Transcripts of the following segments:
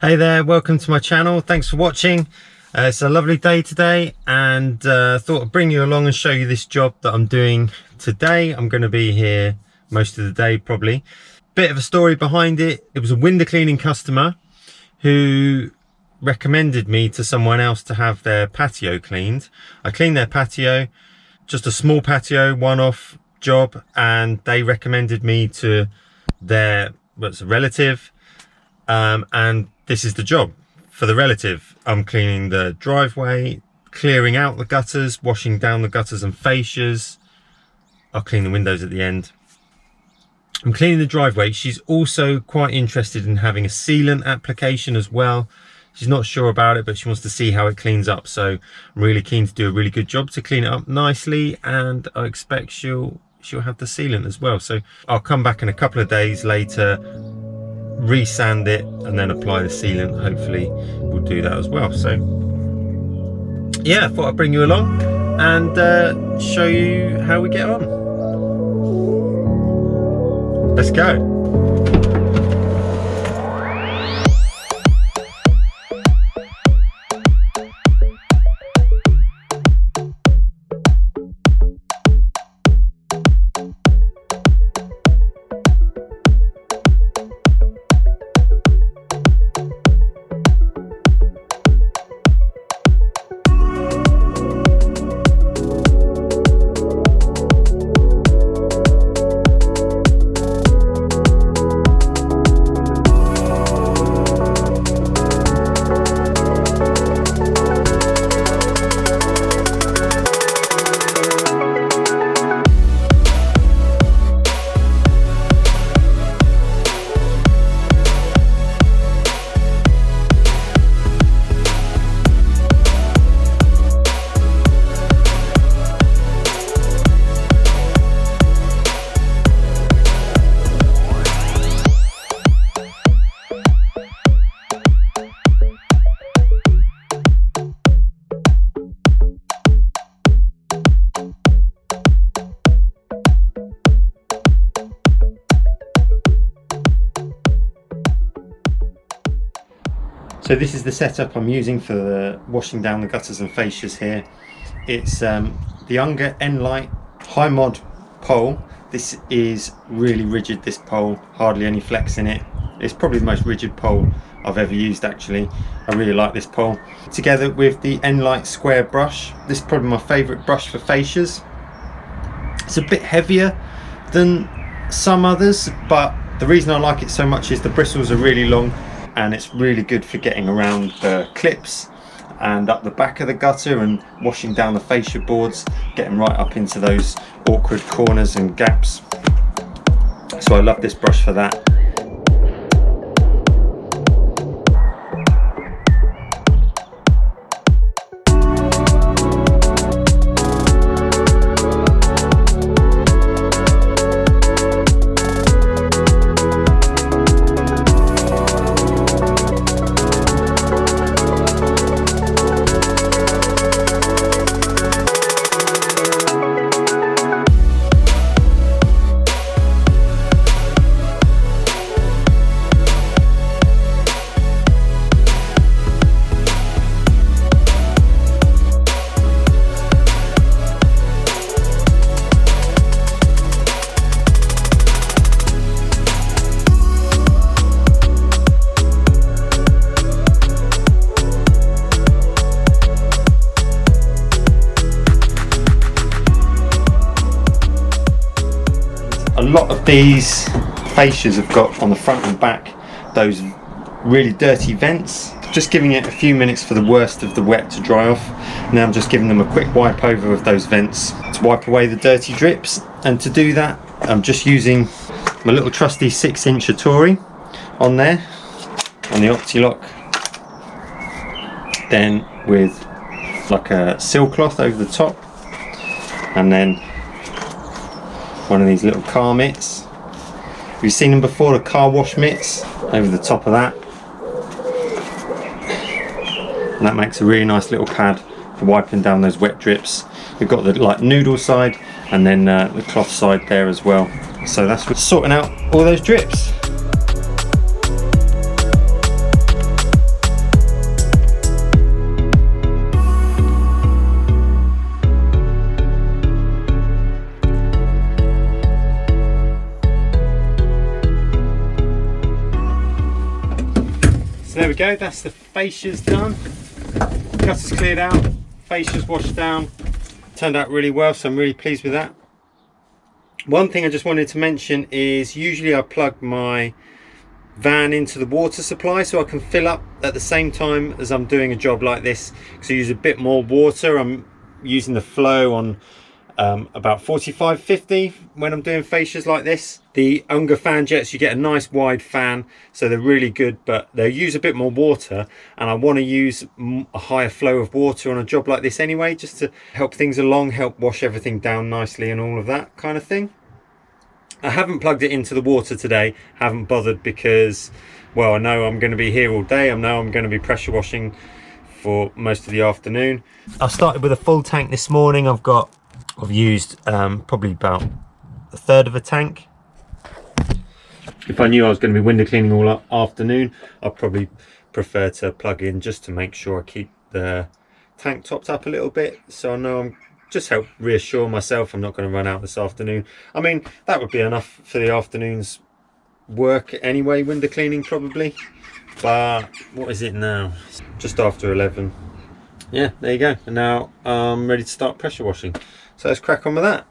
Hey there, welcome to my channel. Thanks for watching. It's a lovely day today, and thought I'd bring you along and show you this job that I'm doing today. I'm going to be here most of the day probably. Bit of a story behind it. It was a window cleaning customer who recommended me to someone else to have their patio cleaned. I cleaned their patio, just a small patio, one-off job, and they recommended me to their relative, and this is the job for the relative. I'm cleaning the driveway, clearing out the gutters, washing down the gutters and fascias. I'll clean the windows at the end. I'm cleaning the driveway. She's also quite interested in having a sealant application as well. She's not sure about it, but she wants to see how it cleans up. So I'm really keen to do a really good job to clean it up nicely, and I expect she'll have the sealant as well. So I'll come back in a couple of days later, resand it, and then apply the sealant. Hopefully we'll do that as well. So yeah, I thought I'd bring you along and show you how we get on. Let's go. So this is the setup I'm using for the washing down the gutters and fascias here. It's the Younger N-Light high mod pole. This is really rigid, this pole, hardly any flex in it. It's probably the most rigid pole I've ever used actually. I really like this pole. Together with the N-Light square brush. This is probably my favourite brush for fascias. It's a bit heavier than some others, but the reason I like it so much is the bristles are really long, and it's really good for getting around the clips and up the back of the gutter and washing down the fascia boards, getting right up into those awkward corners and gaps. So I love this brush for that. A lot of these fascias have got on the front and back those really dirty vents. Just giving it a few minutes for the worst of the wet to dry off. Now I'm just giving them a quick wipe over of those vents to wipe away the dirty drips, and to do that I'm just using my little trusty 6-inch Atori on there on the OptiLock, then with like a seal cloth over the top, and then one of these little car mitts. You've seen them before, the car wash mitts over the top of that, and that makes a really nice little pad for wiping down those wet drips. We've got the like noodle side and then the cloth side there as well, so that's what's sorting out all those drips. So there we go, that's the fascias done. Gutter's cleared out, fascias washed down. Turned out really well, so I'm really pleased with that. One thing I just wanted to mention is usually I plug my van into the water supply so I can fill up at the same time as I'm doing a job like this, because I use a bit more water. I'm using the flow on about 45-50 when I'm doing fascias like this. The Unger fan jets, you get a nice wide fan, so they're really good, but they use a bit more water, and I want to use a higher flow of water on a job like this anyway, just to help things along, help wash everything down nicely and all of that kind of thing. I haven't plugged it into the water today, haven't bothered, because, well, I know I'm going to be here all day. I know I'm going to be pressure washing for most of the afternoon. I started with a full tank this morning. I've used probably about a third of a tank. If I knew I was going to be window cleaning all afternoon, I'd probably prefer to plug in just to make sure I keep the tank topped up a little bit, so I know I'm just help reassure myself I'm not going to run out this afternoon. I mean, that would be enough for the afternoon's work anyway, window cleaning probably. But what is it now? Just after 11. Yeah, there you go. And now I'm ready to start pressure washing. So let's crack on with that.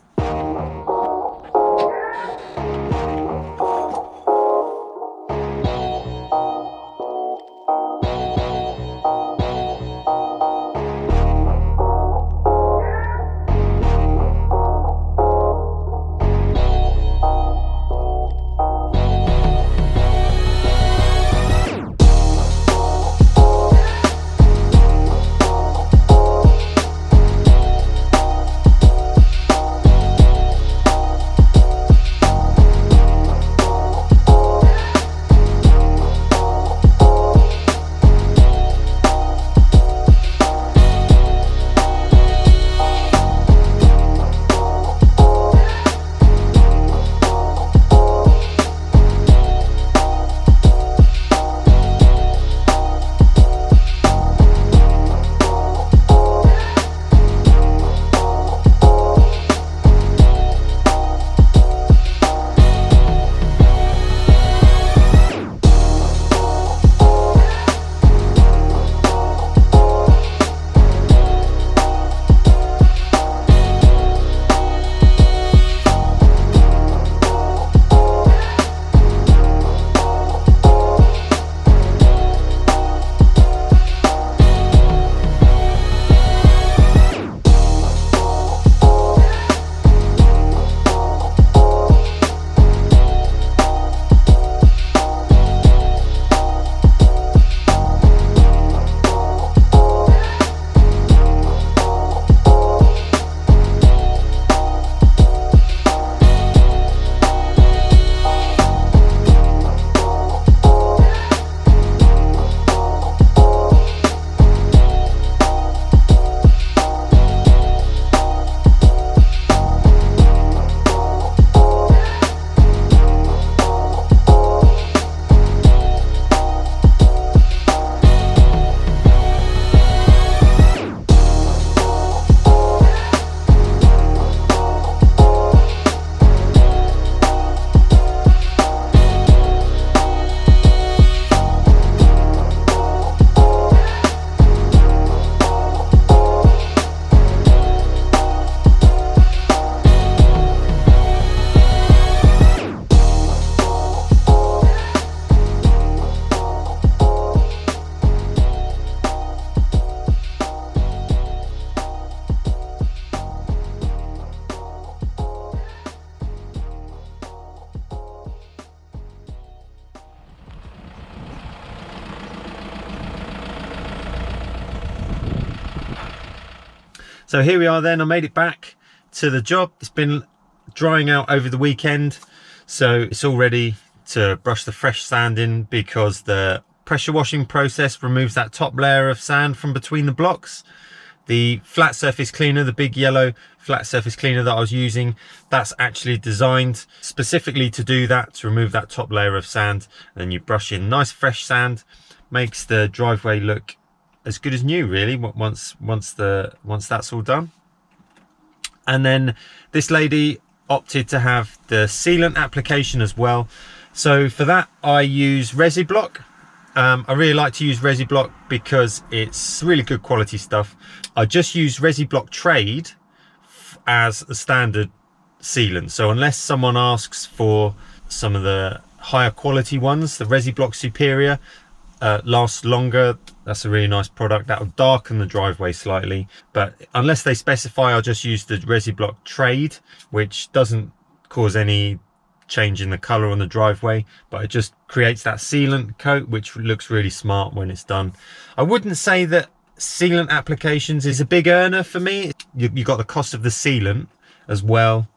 So here we are then, I made it back to the job. It's been drying out over the weekend, so it's all ready to brush the fresh sand in, because the pressure washing process removes that top layer of sand from between the blocks. The flat surface cleaner, the big yellow flat surface cleaner that I was using, that's actually designed specifically to do that, to remove that top layer of sand. And then you brush in nice fresh sand, makes the driveway look as good as new really once that's all done. And then this lady opted to have the sealant application as well. So for that I use Resiblock I really like to use Resiblock because it's really good quality stuff. I just use Resiblock Trade as a standard sealant. So unless someone asks for some of the higher quality ones, the Resiblock Superior lasts longer. That's a really nice product. That will darken the driveway slightly. But unless they specify, I'll just use the Resiblock Trade, which doesn't cause any change in the color on the driveway, but it just creates that sealant coat, which looks really smart when it's done. I wouldn't say that sealant applications is a big earner for me. You got the cost of the sealant as well,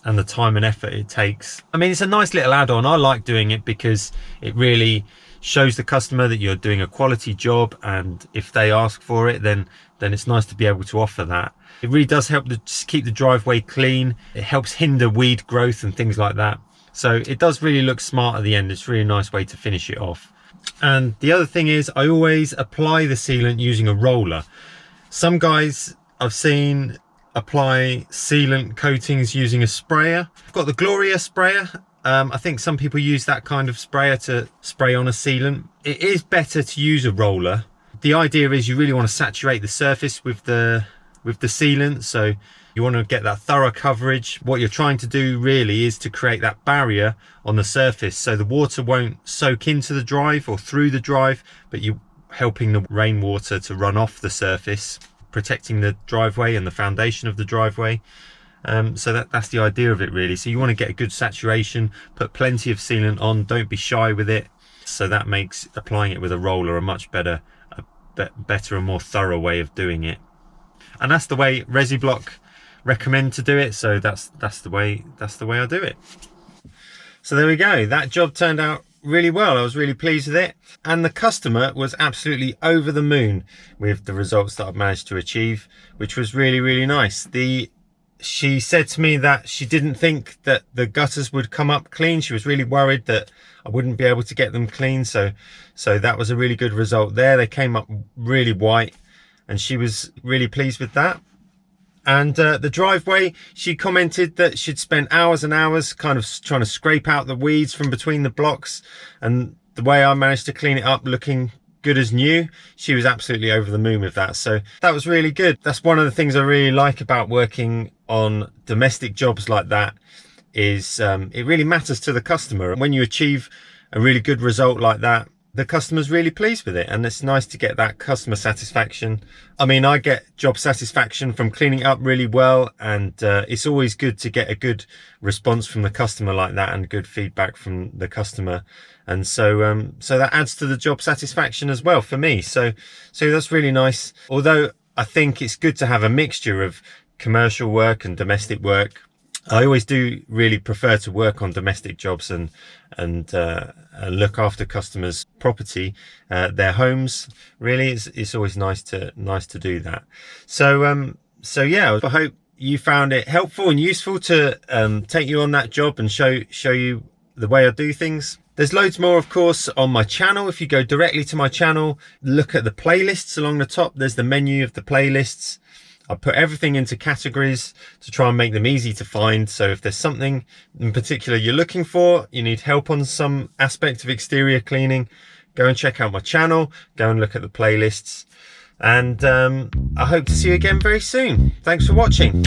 and the time and effort it takes. I mean, it's a nice little add-on. I like doing it because it really shows the customer that you're doing a quality job, and if they ask for it, then it's nice to be able to offer that. It really does help to keep the driveway clean. It helps hinder weed growth and things like that. So it does really look smart at the end. It's a really nice way to finish it off. And the other thing is, I always apply the sealant using a roller. Some guys I've seen apply sealant coatings using a sprayer. I've got the Gloria sprayer. I think some people use that kind of sprayer to spray on a sealant. It is better to use a roller. The idea is you really want to saturate the surface with the sealant, so you want to get that thorough coverage. What you're trying to do really is to create that barrier on the surface so the water won't soak into the drive or through the drive, but you're helping the rainwater to run off the surface, protecting the driveway and the foundation of the driveway. So that's the idea of it really. So you want to get a good saturation, put plenty of sealant on, don't be shy with it. So that makes applying it with a roller a much better and more thorough way of doing it. And that's the way Resiblock recommend to do it. So that's the way I do it. So there we go. That job turned out really well. I was really pleased with it, and the customer was absolutely over the moon with the results that I've managed to achieve, which was really, really nice. She said to me that she didn't think that the gutters would come up clean. She was really worried that I wouldn't be able to get them clean. So that was a really good result there. They came up really white, and she was really pleased with that. And the driveway, she commented that she'd spent hours and hours kind of trying to scrape out the weeds from between the blocks, and the way I managed to clean it up looking good as new, she was absolutely over the moon with that. So that was really good. That's one of the things I really like about working on domestic jobs like that, is it really matters to the customer. And when you achieve a really good result like that, the customer's really pleased with it, and it's nice to get that customer satisfaction. I mean, I get job satisfaction from cleaning up really well, and it's always good to get a good response from the customer like that, and good feedback from the customer. And so that adds to the job satisfaction as well for me. So that's really nice. Although I think it's good to have a mixture of commercial work and domestic work. I always do really prefer to work on domestic jobs and look after customers' property, their homes. Really, it's always nice to do that. So yeah, I hope you found it helpful and useful to take you on that job and show you the way I do things. There's loads more, of course, on my channel. If you go directly to my channel, look at the playlists along the top. There's the menu of the playlists. I put everything into categories to try and make them easy to find. So if there's something in particular you're looking for, you need help on some aspect of exterior cleaning, go and check out my channel, go and look at the playlists. And I hope to see you again very soon. Thanks for watching.